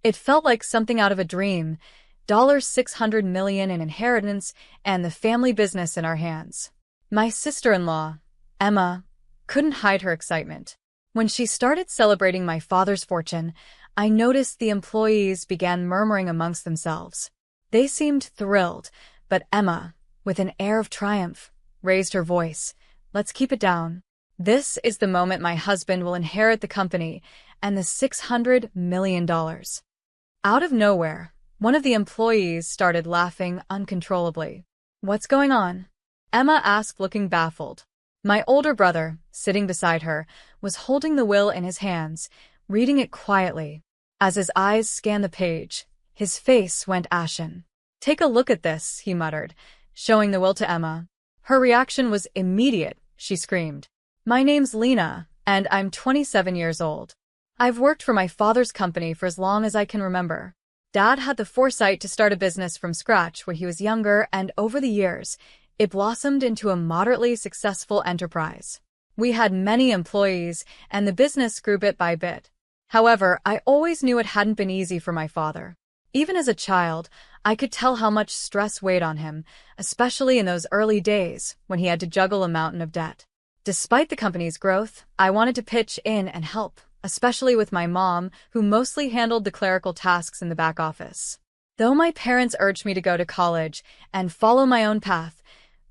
It felt like something out of a dream. $600 million in inheritance and the family business in our hands. My sister-in-law, Emma, couldn't hide her excitement. When she started celebrating my father's fortune, I noticed the employees began murmuring amongst themselves. They seemed thrilled, but Emma, with an air of triumph, raised her voice. Let's keep it down. This is the moment my husband will inherit the company and the $600 million. Out of nowhere, one of the employees started laughing uncontrollably. What's going on? Emma asked, looking baffled. My older brother, sitting beside her, was holding the will in his hands, reading it quietly. As his eyes scanned the page, his face went ashen. Take a look at this, he muttered, showing the will to Emma. Her reaction was immediate. She screamed. My name's Lena, and I'm 27 years old. I've worked for my father's company for as long as I can remember. Dad had the foresight to start a business from scratch when he was younger, and over the years, it blossomed into a moderately successful enterprise. We had many employees, and the business grew bit by bit. However, I always knew it hadn't been easy for my father. Even as a child, I could tell how much stress weighed on him, especially in those early days when he had to juggle a mountain of debt. Despite the company's growth, I wanted to pitch in and help, especially with my mom, who mostly handled the clerical tasks in the back office. Though my parents urged me to go to college and follow my own path,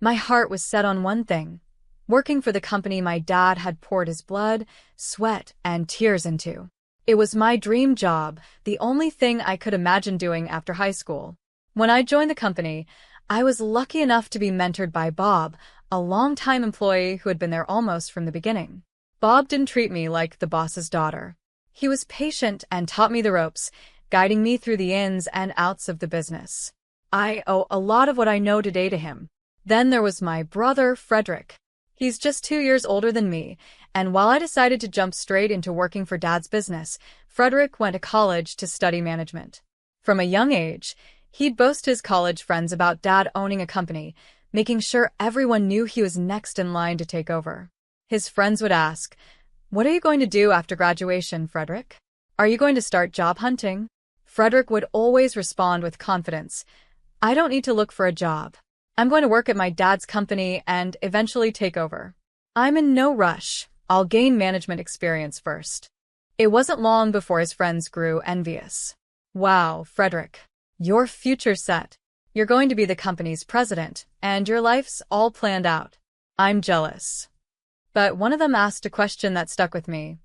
my heart was set on one thing: working for the company my dad had poured his blood, sweat, and tears into. It was my dream job, the only thing I could imagine doing after high school. When I joined the company, I was lucky enough to be mentored by Bob, a longtime employee who had been there almost from the beginning. Bob didn't treat me like the boss's daughter. He was patient and taught me the ropes, guiding me through the ins and outs of the business. I owe a lot of what I know today to him. Then there was my brother, Frederick. He's just 2 years older than me, and while I decided to jump straight into working for Dad's business, Frederick went to college to study management. From a young age, he'd boast his college friends about Dad owning a company, making sure everyone knew he was next in line to take over. His friends would ask, "What are you going to do after graduation, Frederick? Are you going to start job hunting?" Frederick would always respond with confidence, "I don't need to look for a job. I'm going to work at my dad's company and eventually take over. I'm in no rush. I'll gain management experience first." It wasn't long before his friends grew envious. "Wow, Frederick, your future's set. You're going to be the company's president, and your life's all planned out. I'm jealous." But one of them asked a question that stuck with me.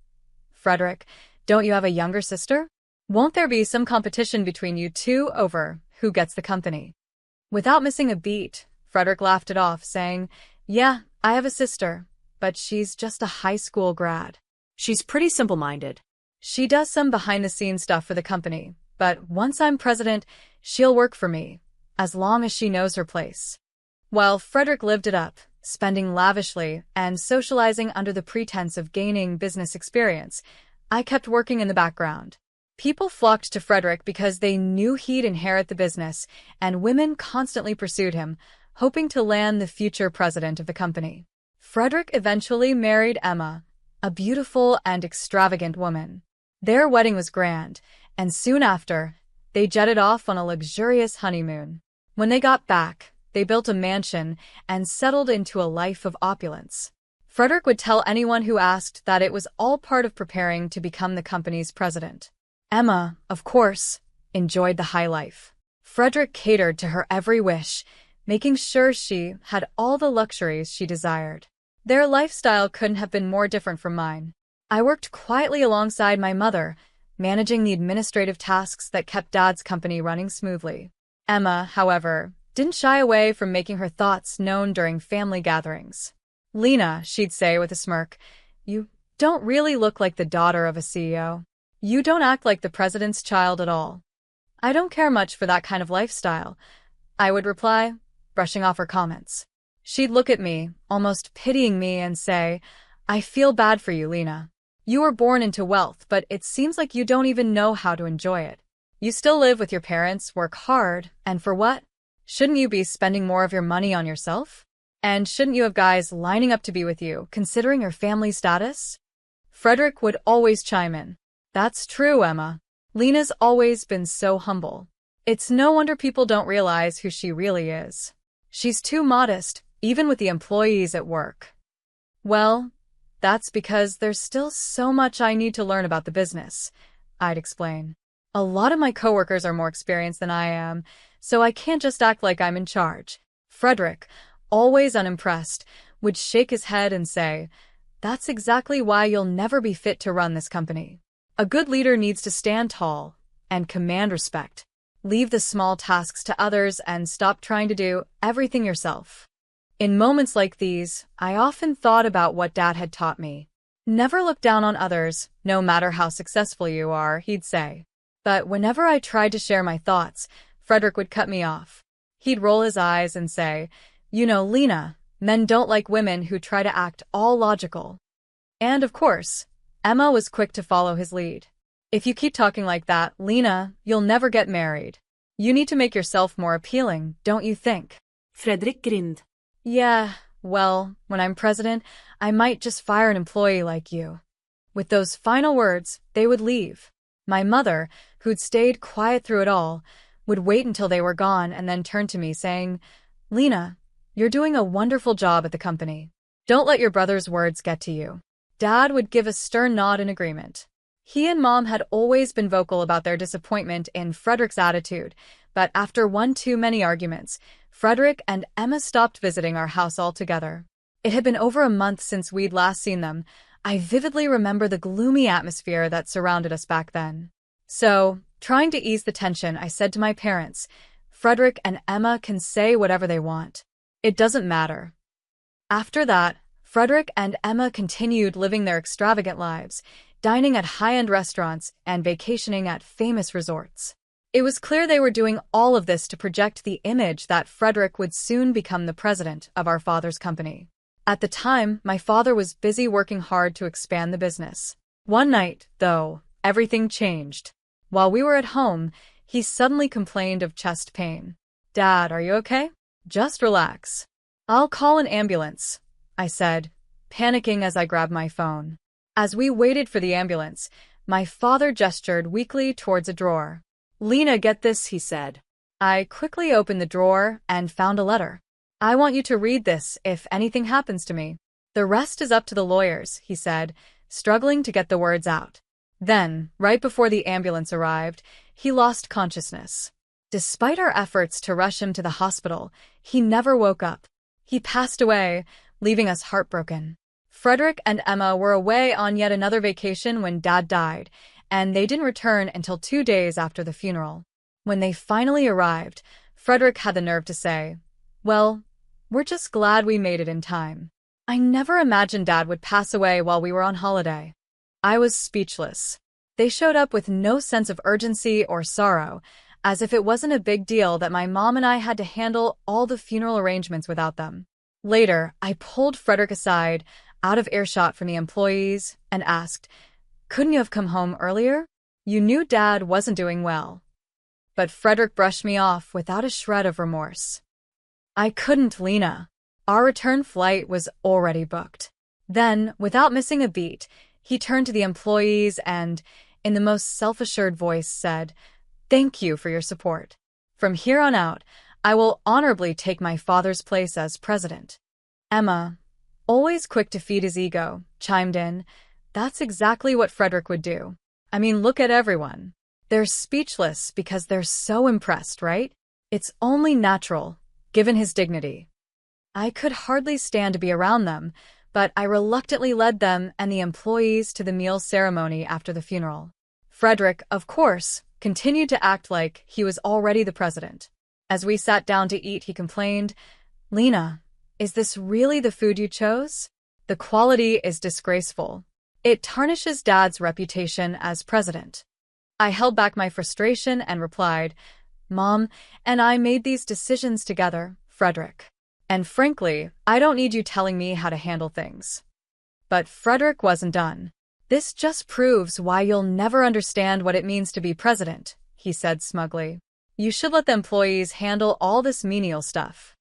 "Frederick, don't you have a younger sister? Won't there be some competition between you two over who gets the company?" Without missing a beat, Frederick laughed it off, saying, "Yeah, I have a sister, but she's just a high school grad. She's pretty simple-minded. She does some behind-the-scenes stuff for the company, but once I'm president, she'll work for me, as long as she knows her place." While Frederick lived it up, spending lavishly and socializing under the pretense of gaining business experience, I kept working in the background. People flocked to Frederick because they knew he'd inherit the business, and women constantly pursued him, hoping to land the future president of the company. Frederick eventually married Emma, a beautiful and extravagant woman. Their wedding was grand, and soon after, they jetted off on a luxurious honeymoon. When they got back, they built a mansion and settled into a life of opulence. Frederick would tell anyone who asked that it was all part of preparing to become the company's president. Emma, of course, enjoyed the high life. Frederick catered to her every wish, making sure she had all the luxuries she desired. Their lifestyle couldn't have been more different from mine. I worked quietly alongside my mother, managing the administrative tasks that kept Dad's company running smoothly. Emma, however, didn't shy away from making her thoughts known during family gatherings. "Lena," she'd say with a smirk, "you don't really look like the daughter of a CEO. You don't act like the president's child at all." "I don't care much for that kind of lifestyle," I would reply, brushing off her comments. She'd look at me, almost pitying me, and say, "I feel bad for you, Lena. You were born into wealth, but it seems like you don't even know how to enjoy it. You still live with your parents, work hard, and for what? Shouldn't you be spending more of your money on yourself? And shouldn't you have guys lining up to be with you, considering your family status?" Frederick would always chime in. "That's true, Emma. Lena's always been so humble. It's no wonder people don't realize who she really is. She's too modest, even with the employees at work. Well, that's because there's still so much I need to learn about the business, I'd explain. A lot of my coworkers are more experienced than I am, so I can't just act like I'm in charge. Frederick, always unimpressed, would shake his head and say, "That's exactly why you'll never be fit to run this company. A good leader needs to stand tall and command respect. Leave the small tasks to others and stop trying to do everything yourself." In moments like these, I often thought about what Dad had taught me. Never look down on others, no matter how successful you are, he'd say. But whenever I tried to share my thoughts, Frederick would cut me off. He'd roll his eyes and say, "You know, Lena, men don't like women who try to act all logical." And of course, Emma was quick to follow his lead. "If you keep talking like that, Lena, you'll never get married. You need to make yourself more appealing, don't you think?" Fredrik grinned. "Yeah, well, when I'm president, I might just fire an employee like you." With those final words, they would leave. My mother, who'd stayed quiet through it all, would wait until they were gone and then turn to me saying, "Lena, you're doing a wonderful job at the company. Don't let your brother's words get to you." Dad would give a stern nod in agreement. He and Mom had always been vocal about their disappointment in Frederick's attitude, but after one too many arguments, Frederick and Emma stopped visiting our house altogether. It had been over a month since we'd last seen them. I vividly remember the gloomy atmosphere that surrounded us back then. So, trying to ease the tension, I said to my parents, "Frederick and Emma can say whatever they want. It doesn't matter." After that, Frederick and Emma continued living their extravagant lives, dining at high-end restaurants and vacationing at famous resorts. It was clear they were doing all of this to project the image that Frederick would soon become the president of our father's company. At the time, my father was busy working hard to expand the business. One night, though, everything changed. While we were at home, he suddenly complained of chest pain. "Dad, are you okay? Just relax. I'll call an ambulance," I said, panicking as I grabbed my phone. As we waited for the ambulance, my father gestured weakly towards a drawer. "Lena, get this," he said. I quickly opened the drawer and found a letter. "I want you to read this if anything happens to me. The rest is up to the lawyers," he said, struggling to get the words out. Then, right before the ambulance arrived, he lost consciousness. Despite our efforts to rush him to the hospital, he never woke up. He passed away, leaving us heartbroken. Frederick and Emma were away on yet another vacation when Dad died, and they didn't return until 2 days after the funeral. When they finally arrived, Frederick had the nerve to say, "Well, we're just glad we made it in time." I never imagined Dad would pass away while we were on holiday. I was speechless. They showed up with no sense of urgency or sorrow, as if it wasn't a big deal that my mom and I had to handle all the funeral arrangements without them. Later, I pulled Frederick aside, out of earshot from the employees, and asked, "Couldn't you have come home earlier? You knew Dad wasn't doing well." But Frederick brushed me off without a shred of remorse. "I couldn't, Lena. Our return flight was already booked." Then, without missing a beat, he turned to the employees and, in the most self-assured voice, said, "Thank you for your support. From here on out, I will honorably take my father's place as president." Emma, always quick to feed his ego, chimed in, "That's exactly what Frederick would do. I mean, look at everyone. They're speechless because they're so impressed, right? It's only natural, given his dignity." I could hardly stand to be around them, but I reluctantly led them and the employees to the meal ceremony after the funeral. Frederick, of course, continued to act like he was already the president. As we sat down to eat, he complained, "Lena, is this really the food you chose? The quality is disgraceful. It tarnishes Dad's reputation as president." I held back my frustration and replied, "Mom and I made these decisions together, Frederick. And frankly, I don't need you telling me how to handle things." But Frederick wasn't done. "This just proves why you'll never understand what it means to be president," he said smugly. "You should let the employees handle all this menial stuff."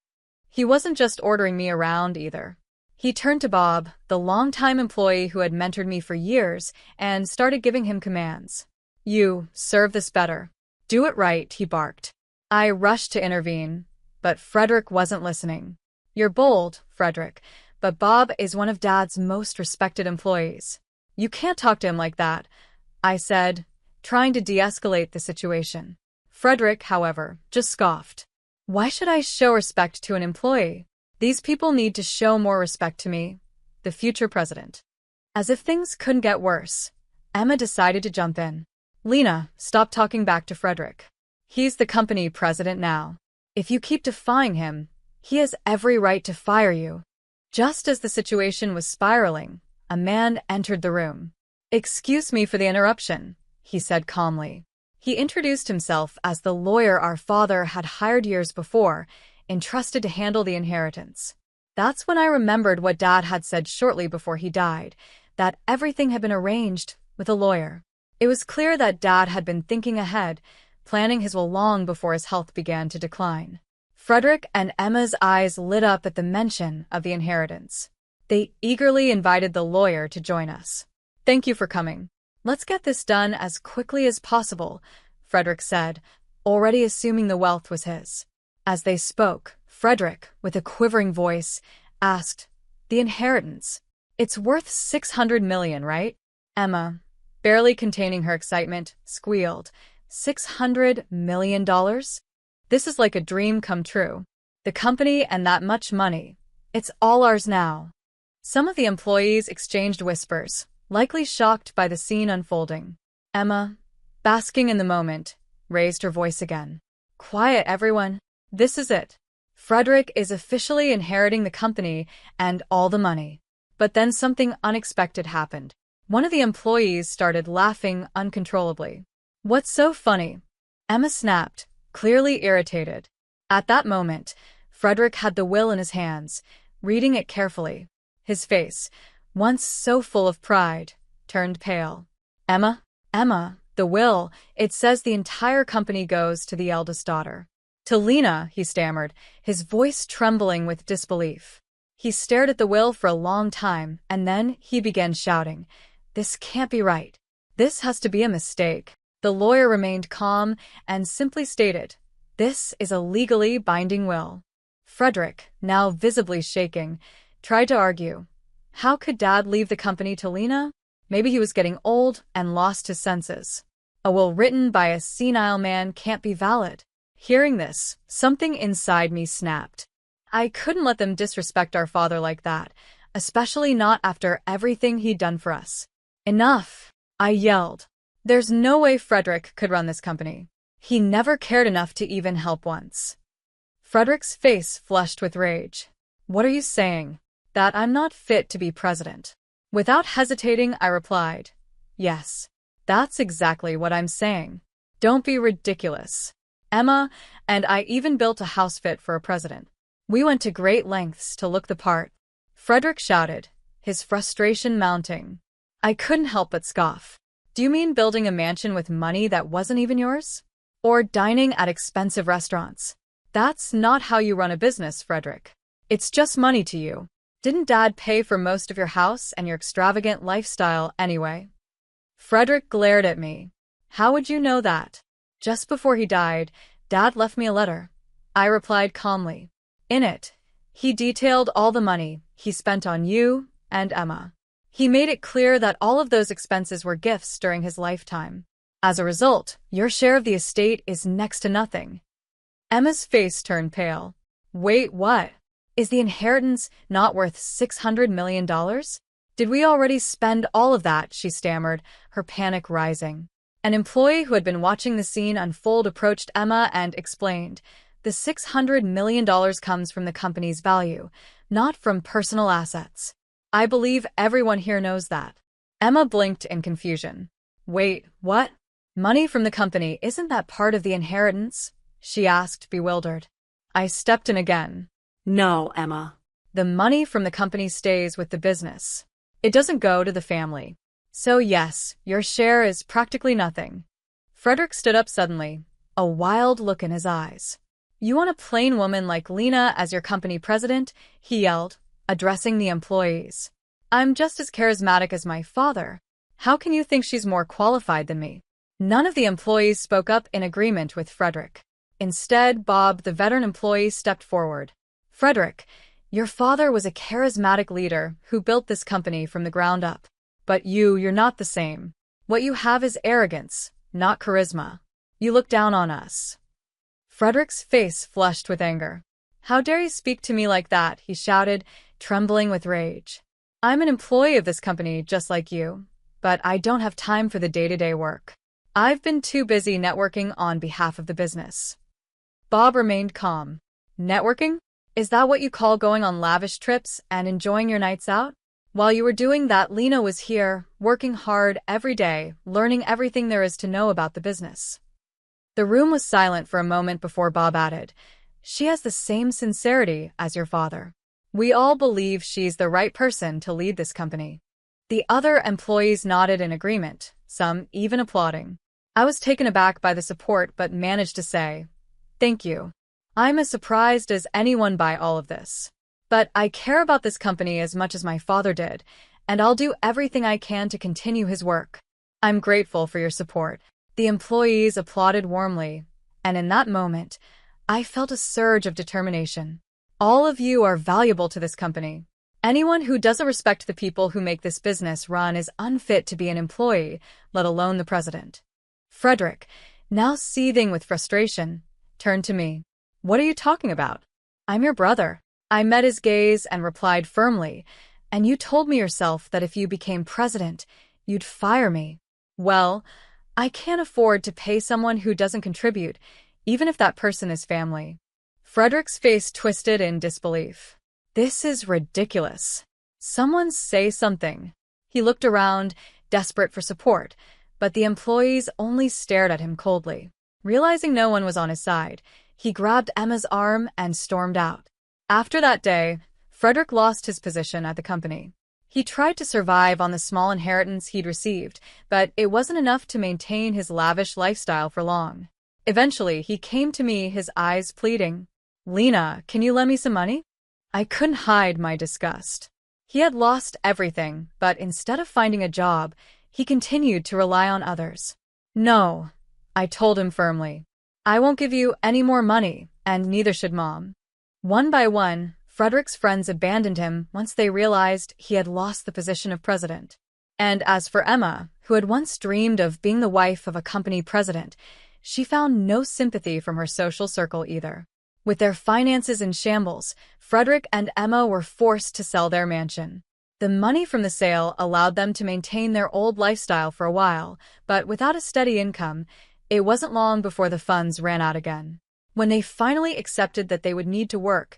He wasn't just ordering me around either. He turned to Bob, the longtime employee who had mentored me for years, and started giving him commands. You serve this better. Do it right, he barked. I rushed to intervene, but Frederick wasn't listening. You're bold, Frederick, but Bob is one of Dad's most respected employees. You can't talk to him like that, I said, trying to de-escalate the situation. Frederick, however, just scoffed. Why should I show respect to an employee? These people need to show more respect to me, the future president. As if things couldn't get worse, Emma decided to jump in. Lena, stop talking back to Frederick. He's the company president now. If you keep defying him, he has every right to fire you. Just as the situation was spiraling, a man entered the room. Excuse me for the interruption, he said calmly. He introduced himself as the lawyer our father had hired years before, entrusted to handle the inheritance. That's when I remembered what Dad had said shortly before he died, that everything had been arranged with a lawyer. It was clear that Dad had been thinking ahead, planning his will long before his health began to decline. Frederick and Emma's eyes lit up at the mention of the inheritance. They eagerly invited the lawyer to join us. Thank you for coming. Let's get this done as quickly as possible, Frederick said, already assuming the wealth was his. As they spoke, Frederick, with a quivering voice, asked, The inheritance. It's worth $600 million, right? Emma, barely containing her excitement, squealed. $600 million? This is like a dream come true. The company and that much money. It's all ours now. Some of the employees exchanged whispers, likely shocked by the scene unfolding. Emma, basking in the moment, raised her voice again. Quiet, everyone. This is it. Frederick is officially inheriting the company and all the money. But then something unexpected happened. One of the employees started laughing uncontrollably. What's so funny? Emma snapped, clearly irritated. At that moment, Frederick had the will in his hands, reading it carefully. His face, once so full of pride, turned pale. Emma, the will, it says the entire company goes to the eldest daughter. To Lena, he stammered, his voice trembling with disbelief. He stared at the will for a long time, and then he began shouting, This can't be right. This has to be a mistake. The lawyer remained calm and simply stated, This is a legally binding will. Frederick, now visibly shaking, tried to argue. How could Dad leave the company to Lena? Maybe he was getting old and lost his senses. A will written by a senile man can't be valid. Hearing this, something inside me snapped. I couldn't let them disrespect our father like that, especially not after everything he'd done for us. Enough, I yelled. There's no way Frederick could run this company. He never cared enough to even help once. Frederick's face flushed with rage. What are you saying? That I'm not fit to be president? Without hesitating, I replied, Yes, that's exactly what I'm saying. Don't be ridiculous. Emma and I even built a house fit for a president. We went to great lengths to look the part. Frederick shouted, his frustration mounting. I couldn't help but scoff. Do you mean building a mansion with money that wasn't even yours? Or dining at expensive restaurants? That's not how you run a business, Frederick. It's just money to you. Didn't Dad pay for most of your house and your extravagant lifestyle anyway? Frederick glared at me. How would you know that? Just before he died, Dad left me a letter. I replied calmly. In it, he detailed all the money he spent on you and Emma. He made it clear that all of those expenses were gifts during his lifetime. As a result, your share of the estate is next to nothing. Emma's face turned pale. Wait, what? Is the inheritance not worth $600 million? Did we already spend all of that? She stammered, her panic rising. An employee who had been watching the scene unfold approached Emma and explained, The $600 million comes from the company's value, not from personal assets. I believe everyone here knows that. Emma blinked in confusion. Wait, what? Money from the company, isn't that part of the inheritance? She asked, bewildered. I stepped in again. No, Emma. The money from the company stays with the business. It doesn't go to the family. So yes, your share is practically nothing. Frederick stood up suddenly, a wild look in his eyes. You want a plain woman like Lena as your company president? He yelled, addressing the employees. I'm just as charismatic as my father. How can you think she's more qualified than me? None of the employees spoke up in agreement with Frederick. Instead, Bob, the veteran employee, stepped forward. Frederick, your father was a charismatic leader who built this company from the ground up. But you're not the same. What you have is arrogance, not charisma. You look down on us. Frederick's face flushed with anger. How dare you speak to me like that, he shouted, trembling with rage. I'm an employee of this company just like you, but I don't have time for the day-to-day work. I've been too busy networking on behalf of the business. Bob remained calm. Networking? Is that what you call going on lavish trips and enjoying your nights out? While you were doing that, Lena was here, working hard every day, learning everything there is to know about the business. The room was silent for a moment before Bob added, She has the same sincerity as your father. We all believe she's the right person to lead this company. The other employees nodded in agreement, some even applauding. I was taken aback by the support but managed to say, Thank you. I'm as surprised as anyone by all of this. But I care about this company as much as my father did, and I'll do everything I can to continue his work. I'm grateful for your support. The employees applauded warmly, and in that moment, I felt a surge of determination. All of you are valuable to this company. Anyone who doesn't respect the people who make this business run is unfit to be an employee, let alone the president. Frederick, now seething with frustration, turned to me. What are you talking about? I'm your brother. I met his gaze and replied firmly, and you told me yourself that if you became president, you'd fire me. Well, I can't afford to pay someone who doesn't contribute, even if that person is family. Frederick's face twisted in disbelief. This is ridiculous. Someone say something. He looked around, desperate for support, but the employees only stared at him coldly. Realizing no one was on his side, he grabbed Emma's arm and stormed out. After that day, Frederick lost his position at the company. He tried to survive on the small inheritance he'd received, but it wasn't enough to maintain his lavish lifestyle for long. Eventually, he came to me, his eyes pleading. Lena, can you lend me some money? I couldn't hide my disgust. He had lost everything, but instead of finding a job, he continued to rely on others. No, I told him firmly. I won't give you any more money, and neither should Mom. One by one, Frederick's friends abandoned him once they realized he had lost the position of president. And as for Emma, who had once dreamed of being the wife of a company president, she found no sympathy from her social circle either. With their finances in shambles, Frederick and Emma were forced to sell their mansion. The money from the sale allowed them to maintain their old lifestyle for a while, but without a steady income, it wasn't long before the funds ran out again. When they finally accepted that they would need to work,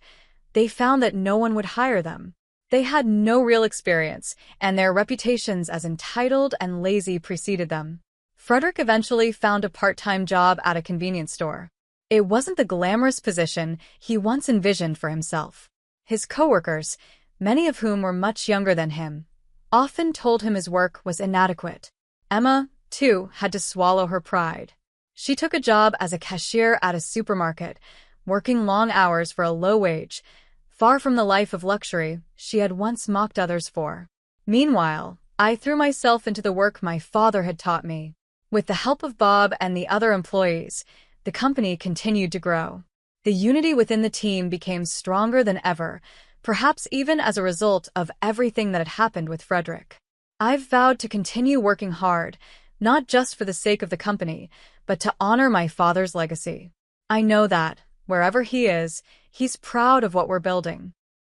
they found that no one would hire them. They had no real experience, and their reputations as entitled and lazy preceded them. Frederick eventually found a part-time job at a convenience store. It wasn't the glamorous position he once envisioned for himself. His coworkers, many of whom were much younger than him, often told him his work was inadequate. Emma, too, had to swallow her pride. She took a job as a cashier at a supermarket, working long hours for a low wage, far from the life of luxury she had once mocked others for. Meanwhile, I threw myself into the work my father had taught me. With the help of Bob and the other employees, the company continued to grow. The unity within the team became stronger than ever, perhaps even as a result of everything that had happened with Frederick. I've vowed to continue working hard, not just for the sake of the company, but to honor my father's legacy. I know that, wherever he is, he's proud of what we're building.